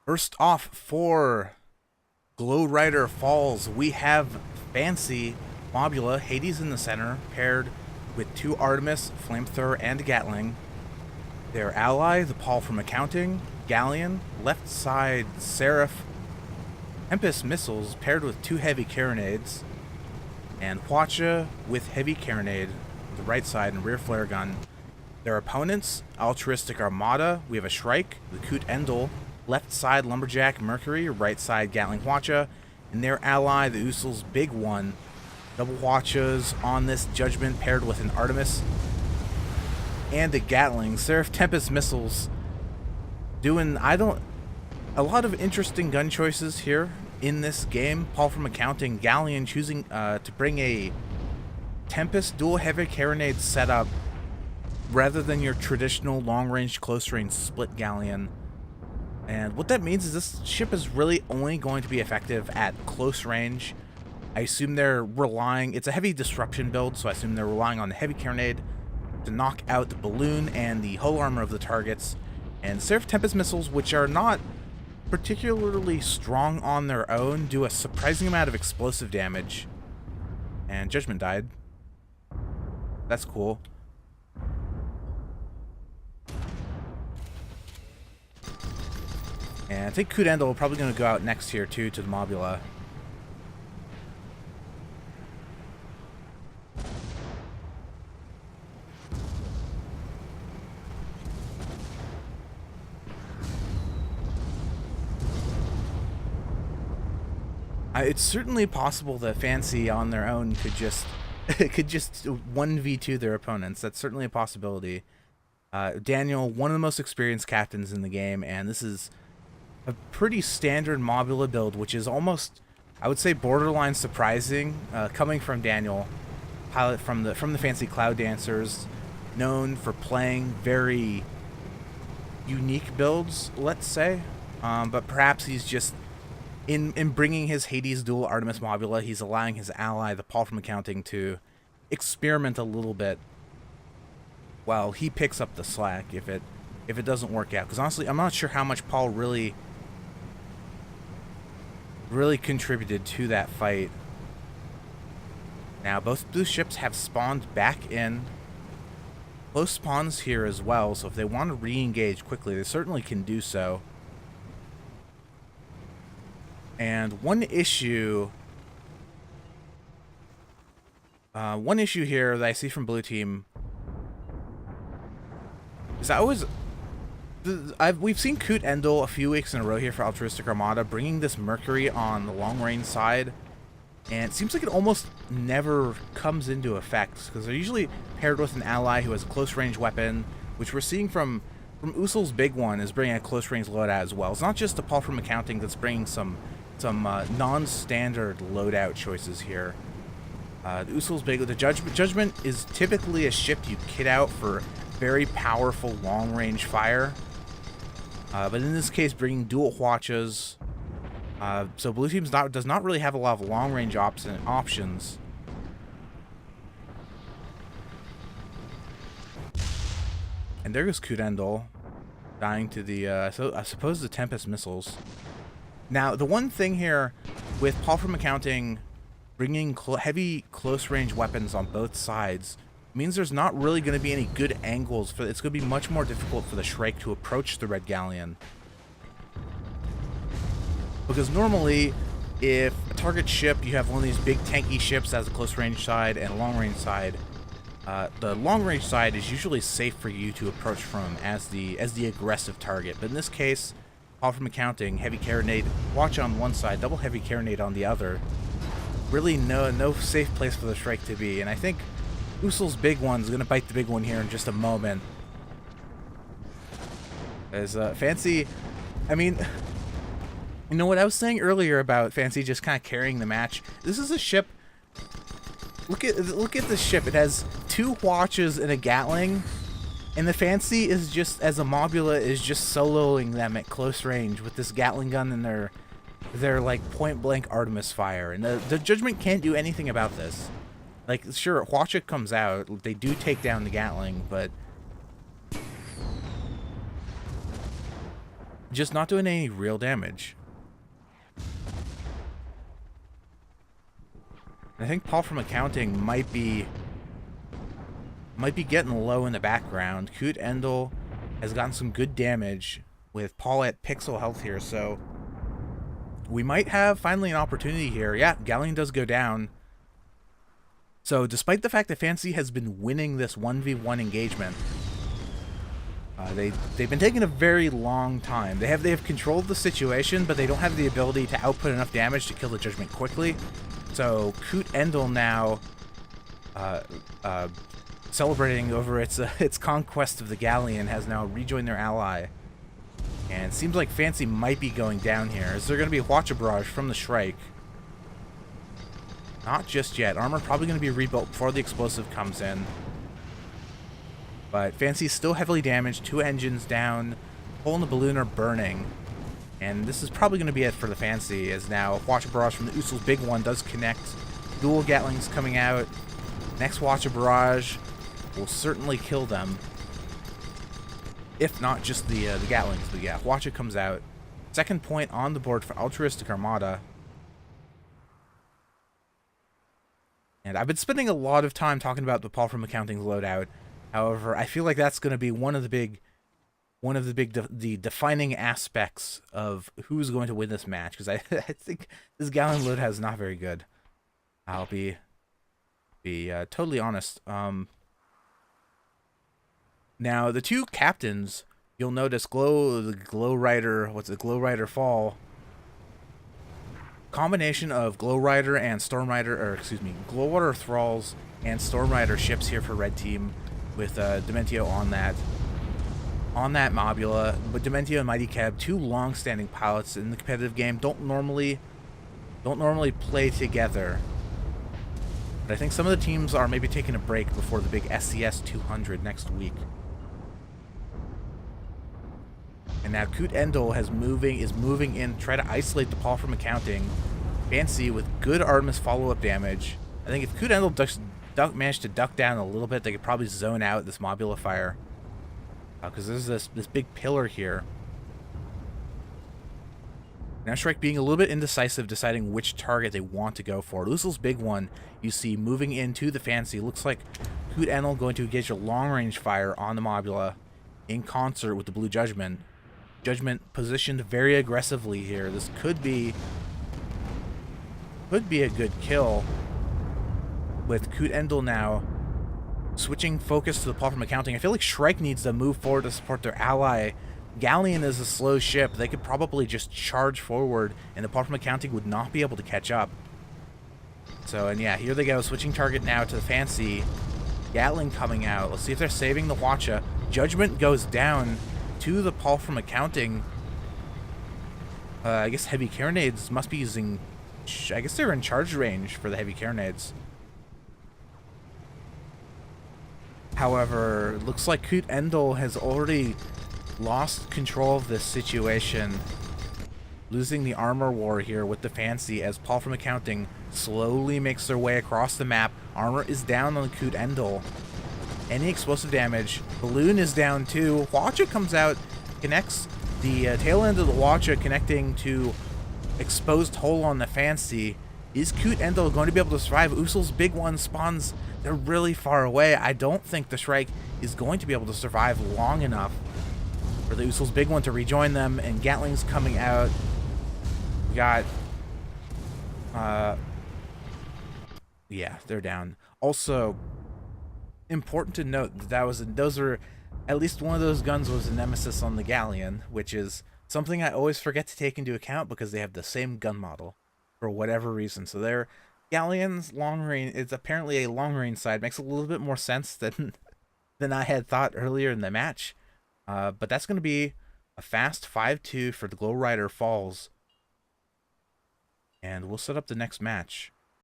First off, for Glowryder Falls, we have Fancy, Mobula, Hades in the center, paired with two Artemis, Flamethrower, and Gatling. Their ally, the Paul from Accounting, Galleon, left side Seraph, Tempest Missiles, paired with two Heavy Carronades, and Hwacha with Heavy Carronade, the right side, and rear flare gun. Their opponents, Altrustic Armada, we have a Shrike, the Coot Endel, left side Lumberjack Mercury, right side Gatling Hwacha, and their ally, the Usul's Big One. Double Hwachas on this Judgment paired with an Artemis and a Gatling. Seraph Tempest Missiles doing, a lot of interesting gun choices here in this game. Paul from Accounting, Galleon choosing to bring a Tempest dual heavy carronade setup rather than your traditional long-range, close-range split Galleon. And what that means is this ship is really only going to be effective at close range. I assume they're relying, it's a heavy disruption build, so I assume they're relying on the heavy carronade to knock out the balloon and the hull armor of the targets. And Seraph Tempest Missiles, which are not particularly strong on their own, do a surprising amount of explosive damage. And Judgment died. That's cool. And I think Coot Endel probably going to go out next here, too, to the Mobula. It's certainly possible that Fancy on their own could just 1v2 their opponents. That's certainly a possibility. Daniel, one of the most experienced captains in the game, and this is a pretty standard Mobula build, which is almost, I would say, borderline surprising, coming from Daniel, pilot from the Fancy Cloud Dancers, known for playing very unique builds, let's say. But perhaps he's just in bringing his Hades dual Artemis Mobula, he's allowing his ally, the Paul from Accounting, to experiment a little bit while he picks up the slack if it doesn't work out. Because honestly, I'm not sure how much Paul really contributed to that fight. Now, both blue ships have spawned back in. Close spawns here as well, so if they want to re-engage quickly, they certainly can do so. And one issue here that I see from blue team is we've seen Coot Endel a few weeks in a row here for Altrustic Armada, bringing this Mercury on the long-range side, and it seems like it almost never comes into effect, because they're usually paired with an ally who has a close-range weapon, which we're seeing from Usul's Big One is bringing a close-range loadout as well. It's not just the Paul from Accounting that's bringing some non-standard loadout choices here. Usul's the Judgment is typically a ship you kit out for very powerful long-range fire, but in this case, bringing dual Hwachas. So blue team does not really have a lot of long-range options. And there goes Coot Endel, dying to the I suppose the Tempest Missiles. Now, the one thing here with Paul from Accounting bringing heavy close-range weapons on both sides means there's not really going to be any good angles. It's going to be much more difficult for the Shrike to approach the Red Galleon. Because normally, if a target ship, you have one of these big tanky ships that has a close-range side and a long-range side, the long-range side is usually safe for you to approach from as the aggressive target. But in this case, Paul from Accounting, heavy carronade, watch on one side, double heavy carronade on the other. Really no safe place for the Shrike to be, and I think Usul's Big One is going to bite the Big One here in just a moment. As Fancy, I mean, you know what I was saying earlier about Fancy just kind of carrying the match? This is a ship. Look at this ship. It has two Hwachas and a Gatling. And the Fancy is just, as a Mobula, is just soloing them at close range with this Gatling gun and their like point-blank Artemis fire. And the Judgment can't do anything about this. Like, sure, Hwacha comes out, they do take down the Gatling, but just not doing any real damage. I think Paul from Accounting might be getting low in the background. Coot Endel has gotten some good damage with Paul at pixel health here, so we might have finally an opportunity here. Yeah, Galleon does go down. So despite the fact that Fancy has been winning this 1v1 engagement, they've been taking a very long time. They have controlled the situation, but they don't have the ability to output enough damage to kill the Judgment quickly. So Coot Endel now celebrating over its conquest of the Galleon has now rejoined their ally. And it seems like Fancy might be going down here. Is there going to be a Watcher Barrage from the Shrike? Not just yet. Armor probably going to be rebuilt before the explosive comes in. But Fancy's still heavily damaged. 2 engines down. Hole in the balloon are burning. And this is probably going to be it for the Fancy, as now Watcher Barrage from the Usul's big one does connect. Dual Gatlings coming out. Next Watcher Barrage will certainly kill them. If not just the Gatlings. But yeah, Watcher comes out. Second point on the board for Altruistic Armada. And I've been spending a lot of time talking about the Paul from Accounting's loadout. However, I feel like that's going to be one of the defining aspects of who's going to win this match, because I think this Galleon loadout is not very good. I'll be totally honest. Now the two captains, you'll notice Glowryder Fall. Combination of Glowryder and Stormrider, or excuse me, Glowwater Thralls and Stormrider ships here for red team, with Dementio on that Mobula. But Dementio and Mighty Cab, two long-standing pilots in the competitive game, don't normally play together. But I think some of the teams are maybe taking a break before the big SCS 200 next week. And now Coot Endel is moving in to try to isolate the Paul from Accounting. Fancy with good Artemis follow-up damage. I think if Coot Endel managed to duck down a little bit, they could probably zone out this Mobula fire. Because there's this big pillar here. Now Shrike being a little bit indecisive, deciding which target they want to go for. Usul's big one, you see moving into the Fancy. Looks like Coot Endel going to engage a long-range fire on the Mobula in concert with the Blue Judgment. Judgment positioned very aggressively here. This could be a good kill, with Coot Endel now switching focus to the Paul from Accounting. I feel like Shrike needs to move forward to support their ally. Galleon is a slow ship. They could probably just charge forward, and the Paul from Accounting would not be able to catch up. So, and yeah, here they go, switching target now to the Fancy. Gatling coming out. Let's see if they're saving the Watcha. Judgment goes down to the Paul from Accounting. I guess heavy carronades must be using... I guess they're in charge range for the heavy carronades. However, it looks like Coot Endel has already lost control of this situation, losing the armor war here with the Fancy as Paul from Accounting slowly makes their way across the map. Armor is down on Coot Endel. Any explosive damage. Balloon is down too. Watcha comes out, connects the tail end of the Watcha, connecting to exposed hole on the Fancy. Is Coot Endel going to be able to survive? Usul's big one spawns. They're really far away. I don't think the Shrike is going to be able to survive long enough for the Usul's big one to rejoin them. And Gatling's coming out. We got... yeah, they're down. Also, important to note that those were... At least one of those guns was a nemesis on the Galleon, which is something I always forget to take into account because they have the same gun model for whatever reason. So their Galleon's long range, it's apparently a long range side. Makes a little bit more sense than I had thought earlier in the match. But that's going to be a fast 5-2 for the Glowryder Falls. And we'll set up the next match.